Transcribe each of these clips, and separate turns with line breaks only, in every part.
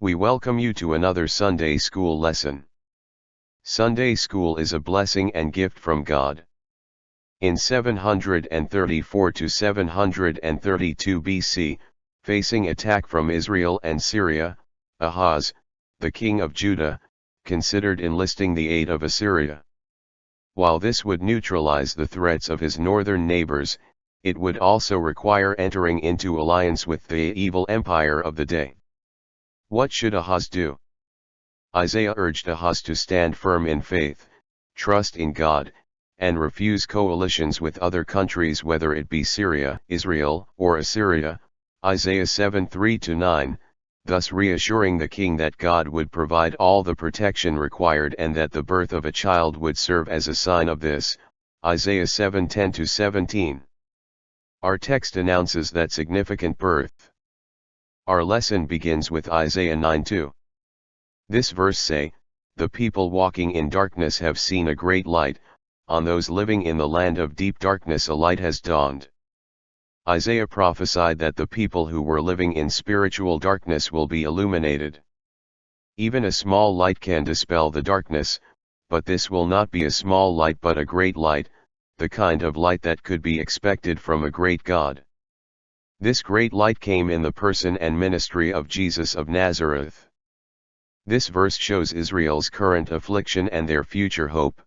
We welcome you to another Sunday School lesson. Sunday School is a blessing and gift from God. In 734 to 732 BC, facing attack from Israel and Syria, Ahaz, the king of Judah, considered enlisting the aid of Assyria. While this would neutralize the threats of his northern neighbors, it would also require entering into alliance with the evil empire of the day. What should Ahaz do? Isaiah urged Ahaz to stand firm in faith, trust in God, and refuse coalitions with other countries, whether it be Syria, Israel, or Assyria, Isaiah 7:3-9, thus reassuring the king that God would provide all the protection required and that the birth of a child would serve as a sign of this, Isaiah 7:10-17. Our text announces that significant birth. Our lesson begins with Isaiah 9:2. This verse say, "The people walking in darkness have seen a great light, on those living in the land of deep darkness a light has dawned." Isaiah prophesied that the people who were living in spiritual darkness will be illuminated. Even a small light can dispel the darkness, but this will not be a small light but a great light, the kind of light that could be expected from a great God. This great light came in the person and ministry of Jesus of Nazareth. This verse shows Israel's current affliction and their future hope.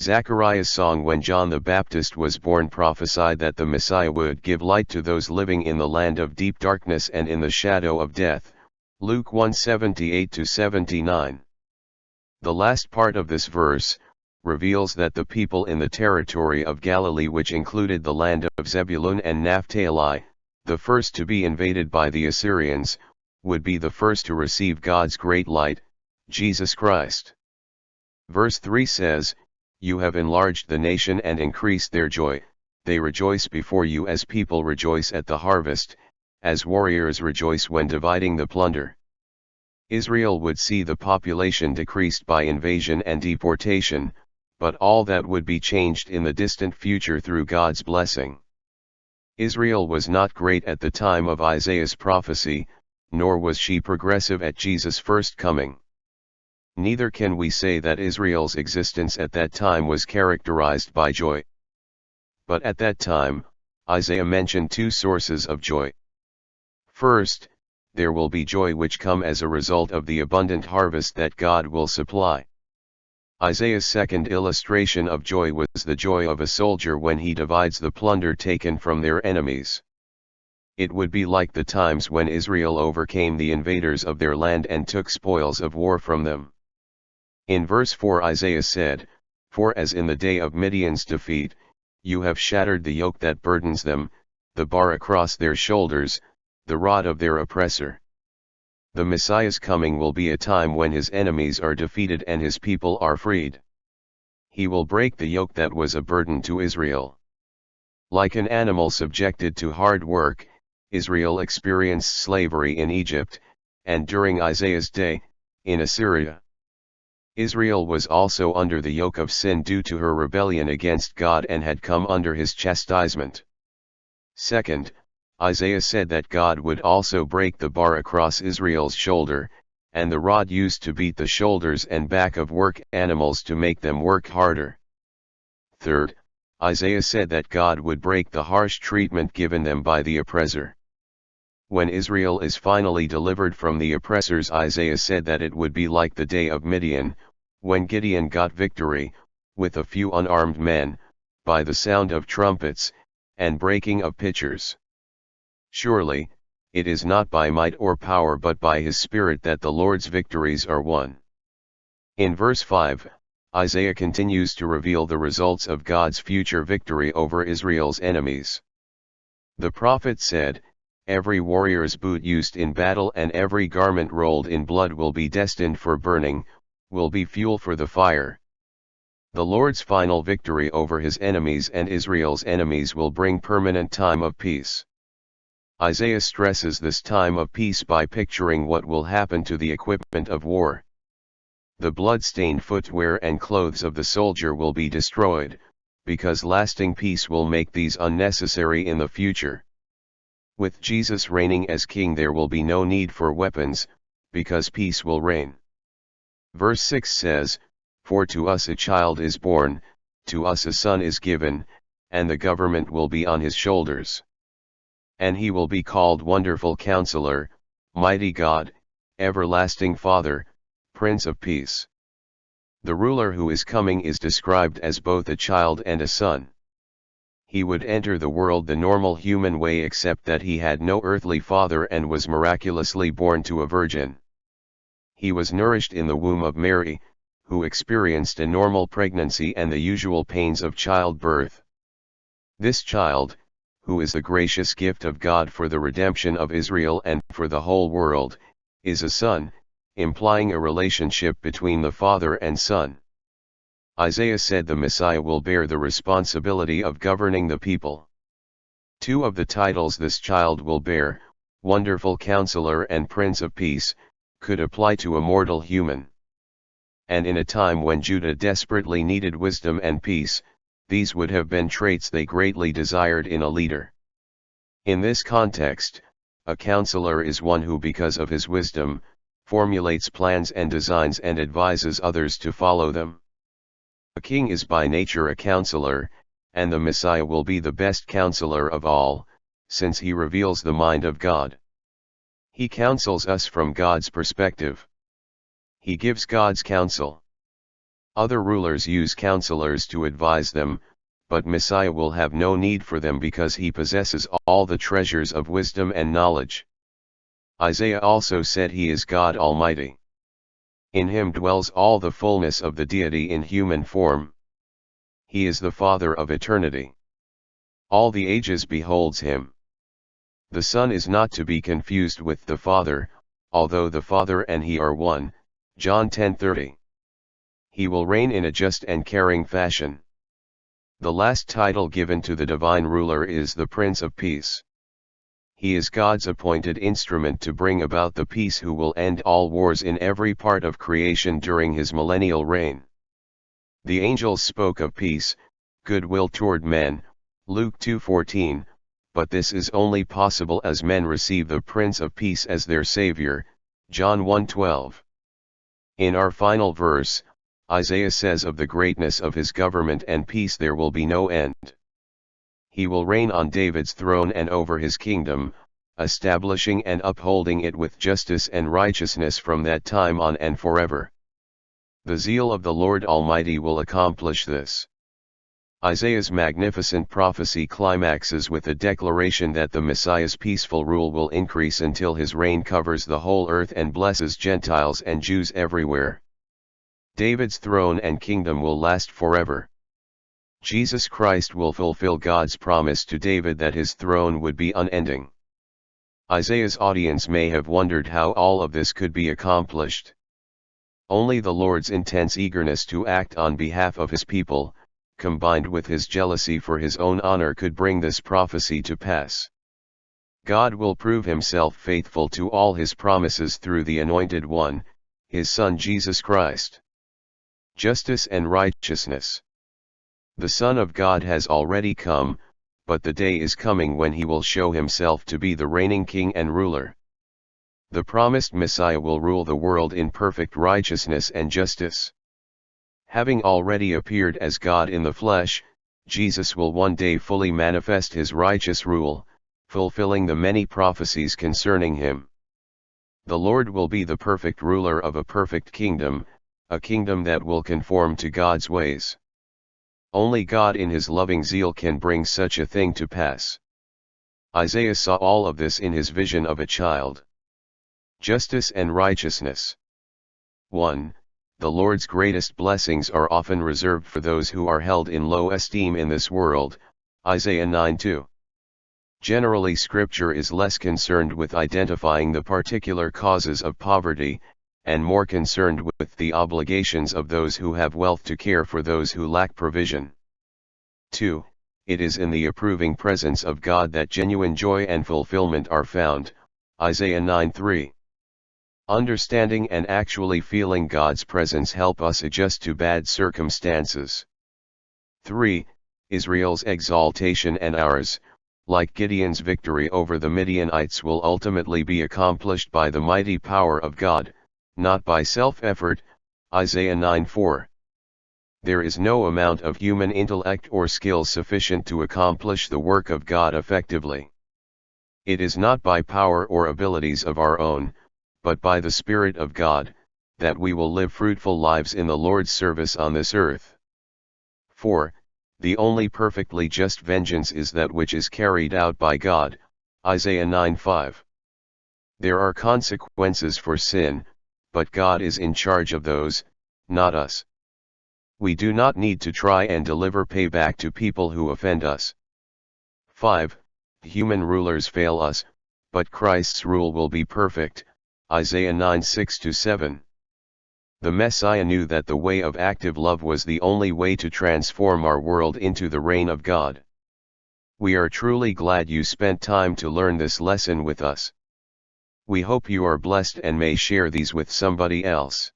Zechariah's song when John the Baptist was born prophesied that the Messiah would give light to those living in the land of deep darkness and in the shadow of death, Luke 1:78-79. The last part of this verse reveals that the people in the territory of Galilee, which included the land of Zebulun and Naphtali, the first to be invaded by the Assyrians, would be the first to receive God's great light, Jesus Christ. Verse 3 says, "You have enlarged the nation and increased their joy, they rejoice before you as people rejoice at the harvest, as warriors rejoice when dividing the plunder." Israel would see the population decreased by invasion and deportation, but all that would be changed in the distant future through God's blessing. Israel was not great at the time of Isaiah's prophecy, nor was she progressive at Jesus' first coming. Neither can we say that Israel's existence at that time was characterized by joy. But at that time, Isaiah mentioned two sources of joy. First, there will be joy which come as a result of the abundant harvest that God will supply. Isaiah's second illustration of joy was the joy of a soldier when he divides the plunder taken from their enemies. It would be like the times when Israel overcame the invaders of their land and took spoils of war from them. In verse 4 Isaiah said, "For as in the day of Midian's defeat, you have shattered the yoke that burdens them, the bar across their shoulders, the rod of their oppressor." The Messiah's coming will be a time when his enemies are defeated and his people are freed. He will break the yoke that was a burden to Israel. Like an animal subjected to hard work, Israel experienced slavery in Egypt, and during Isaiah's day, in Assyria. Israel was also under the yoke of sin due to her rebellion against God and had come under his chastisement. Second, Isaiah said that God would also break the bar across Israel's shoulder, and the rod used to beat the shoulders and back of work animals to make them work harder. Third, Isaiah said that God would break the harsh treatment given them by the oppressor. When Israel is finally delivered from the oppressors, Isaiah said that it would be like the day of Midian, when Gideon got victory, with a few unarmed men, by the sound of trumpets, and breaking of pitchers. Surely, it is not by might or power but by his Spirit that the Lord's victories are won. In verse 5, Isaiah continues to reveal the results of God's future victory over Israel's enemies. The prophet said, "Every warrior's boot used in battle and every garment rolled in blood will be destined for burning, will be fuel for the fire." The Lord's final victory over his enemies and Israel's enemies will bring permanent time of peace. Isaiah stresses this time of peace by picturing what will happen to the equipment of war. The blood-stained footwear and clothes of the soldier will be destroyed, because lasting peace will make these unnecessary in the future. With Jesus reigning as king, there will be no need for weapons, because peace will reign. Verse 6 says, "For to us a child is born, to us a son is given, and the government will be on his shoulders. And he will be called Wonderful Counselor, Mighty God, Everlasting Father, Prince of Peace." The ruler who is coming is described as both a child and a son. He would enter the world the normal human way, except that he had no earthly father and was miraculously born to a virgin. He was nourished in the womb of Mary, who experienced a normal pregnancy and the usual pains of childbirth. This child, who is the gracious gift of God for the redemption of Israel and for the whole world, is a son, implying a relationship between the Father and Son. Isaiah said the Messiah will bear the responsibility of governing the people. Two of the titles this child will bear, Wonderful Counselor and Prince of Peace, could apply to a mortal human. And in a time when Judah desperately needed wisdom and peace, these would have been traits they greatly desired in a leader. In this context, a counselor is one who, because of his wisdom, formulates plans and designs and advises others to follow them. A king is by nature a counselor, and the Messiah will be the best counselor of all, since he reveals the mind of God. He counsels us from God's perspective. He gives God's counsel. Other rulers use counselors to advise them, but Messiah will have no need for them because he possesses all the treasures of wisdom and knowledge. Isaiah also said he is God Almighty. In him dwells all the fullness of the deity in human form. He is the Father of eternity. All the ages beholds him. The Son is not to be confused with the Father, although the Father and he are one, John 10:30. He will reign in a just and caring fashion. The last title given to the divine ruler is the Prince of Peace. He is God's appointed instrument to bring about the peace, who will end all wars in every part of creation during his millennial reign. The angels spoke of peace, goodwill toward men, Luke 2:14, but this is only possible as men receive the Prince of Peace as their Savior, John 1:12. In our final verse, Isaiah says of the greatness of his government and peace there will be no end. He will reign on David's throne and over his kingdom, establishing and upholding it with justice and righteousness from that time on and forever. The zeal of the Lord Almighty will accomplish this. Isaiah's magnificent prophecy climaxes with a declaration that the Messiah's peaceful rule will increase until his reign covers the whole earth and blesses Gentiles and Jews everywhere. David's throne and kingdom will last forever. Jesus Christ will fulfill God's promise to David that his throne would be unending. Isaiah's audience may have wondered how all of this could be accomplished. Only the Lord's intense eagerness to act on behalf of his people, combined with his jealousy for his own honor, could bring this prophecy to pass. God will prove himself faithful to all his promises through the Anointed One, his Son Jesus Christ. Justice and righteousness. The Son of God has already come, but the day is coming when he will show himself to be the reigning King and ruler. The promised Messiah will rule the world in perfect righteousness and justice. Having already appeared as God in the flesh, Jesus will one day fully manifest his righteous rule, fulfilling the many prophecies concerning him. The Lord will be the perfect ruler of a perfect kingdom, a kingdom that will conform to God's ways. Only God in his loving zeal can bring such a thing to pass. Isaiah saw all of this in his vision of a child. Justice and righteousness. 1. The Lord's greatest blessings are often reserved for those who are held in low esteem in this world, Isaiah 9:2. Generally, Scripture is less concerned with identifying the particular causes of poverty, and more concerned with the obligations of those who have wealth to care for those who lack provision. 2. It is in the approving presence of God that genuine joy and fulfillment are found, Isaiah 9:3. Understanding and actually feeling God's presence help us adjust to bad circumstances. 3. Israel's exaltation and ours, like Gideon's victory over the Midianites, will ultimately be accomplished by the mighty power of God, not by self-effort, Isaiah 9:4. There is no amount of human intellect or skill sufficient to accomplish the work of God effectively. It is not by power or abilities of our own, but by the Spirit of God, that we will live fruitful lives in the Lord's service on this earth. 4. The only perfectly just vengeance is that which is carried out by God, Isaiah 9:5. There are consequences for sin, but God is in charge of those, not us. We do not need to try and deliver payback to people who offend us. 5. Human rulers fail us, but Christ's rule will be perfect, Isaiah 9:6-7. The Messiah knew that the way of active love was the only way to transform our world into the reign of God. We are truly glad you spent time to learn this lesson with us. We hope you are blessed and may share these with somebody else.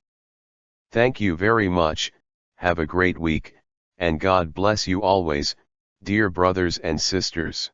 Thank you very much, have a great week, and God bless you always, dear brothers and sisters.